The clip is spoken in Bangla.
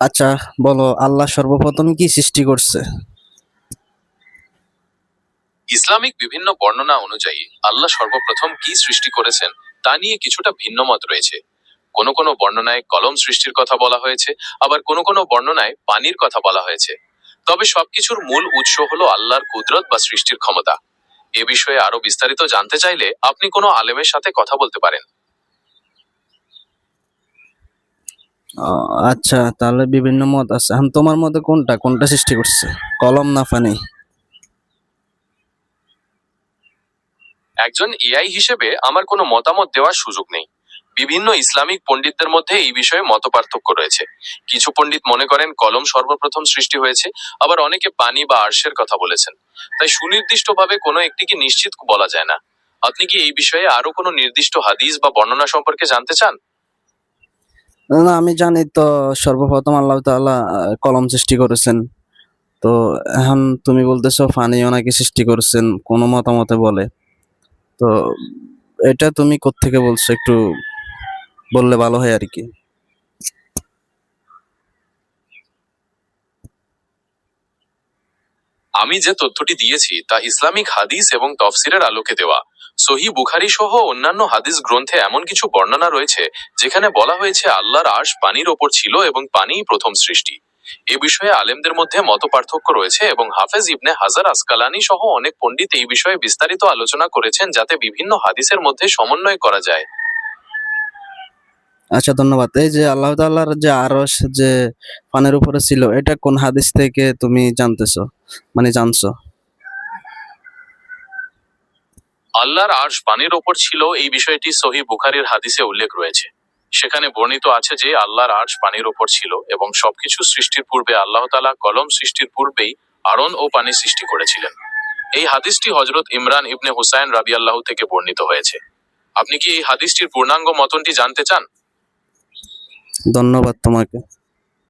আচ্ছা, বলো আল্লাহ সর্বপ্রথম কি সৃষ্টি করছে? ইসলামিক বিভিন্ন বর্ণনা অনুযায়ী আল্লাহ সর্বপ্রথম কি সৃষ্টি করেছেন তা নিয়ে কিছুটা ভিন্ন মত রয়েছে। কোনো কোনো বর্ণনায় কলম সৃষ্টির কথা বলা হয়েছে, আবার কোনো কোনো বর্ণনায় পানির কথা বলা হয়েছে। তবে সবকিছুর মূল উৎস হলো আল্লাহর কুদরত বা সৃষ্টির ক্ষমতা। এ বিষয়ে আরো বিস্তারিত জানতে চাইলে আপনি কোনো আলেমের সাথে কথা বলতে পারেন। আচ্ছা, তাহলে বিভিন্ন মত আছে। এখন তোমার মতে কোনটা সৃষ্টি করছে, কলম না পানি? একজন এআই হিসেবে আমার কোনো মতামত দেওয়ার সুযোগ নেই। বিভিন্ন ইসলামিক পণ্ডিতদের মধ্যে এই বিষয়ে মতপার্থক্য রয়েছে। কিছু পণ্ডিত মনে করেন কলম সর্বপ্রথম সৃষ্টি হয়েছে, আবার অনেকে পানি বা আরশের কথা বলেছেন। তাই সুনির্দিষ্টভাবে কোনো একটিকে নিশ্চিত বলা যায় না। আপনি কি এই বিষয়ে আরো কোনো নির্দিষ্ট হাদিস বা বর্ণনা সম্পর্কে জানতে চান? না, আমি জানি তো সর্বপ্রথম আল্লাহ তাআলা কলম সৃষ্টি করেছেন। তো এখন তুমি বলতেছো পানিও নাকি সৃষ্টি করেছেন কোন মতামতে বলে। তো এটা তুমি কোত্থেকে বলছো, একটু বললে ভালো হয় আর কি। আমি যে তথ্যটি দিয়েছি তা ইসলামিক হাদিস এবং তফসিরের আলোকে দেওয়া। সহিহ বুখারী সহ অন্যান্য হাদিস গ্রন্থে এমন কিছু বর্ণনা রয়েছে যেখানে বলা হয়েছে আল্লাহর আরশ পানির ওপর ছিল এবং পানিই প্রথম সৃষ্টি। এ বিষয়ে আলেমদের মধ্যে মতপার্থক্য রয়েছে এবং হাফেজ ইবনে হাজার আসকালানি সহ অনেক পণ্ডিত এই বিষয়ে বিস্তারিত আলোচনা করেছেন যাতে বিভিন্ন হাদিসের মধ্যে সমন্বয় করা যায়। আচ্ছা, ধন্যবাদ। এই যে আল্লাহ তাআলার যে আরশ যে পানির উপরে ছিল, এটা কোন হাদিস থেকে তুমি জানতেছো, মানে জানছো? আল্লাহর আরশ পানির ওপর ছিল এই বিষয়টি সহিহ বুখারীর হাদিসে উল্লেখ রয়েছে। সেখানে বর্ণিত আছে যে আল্লাহর আরশ পানির ওপর ছিল এবং সবকিছু সৃষ্টির পূর্বে আল্লাহ তাআলা কলম সৃষ্টির পূর্বেই আরণ ও পানি সৃষ্টি করেছিলেন। এই হাদিসটি হযরত ইমরান ইবনে হুসাইন রাদিয়াল্লাহু থেকে বর্ণিত হয়েছে। আপনি কি এই হাদিসটির পূর্ণাঙ্গ মতনটি জানতে চান? ধন্যবাদ তোমাকে।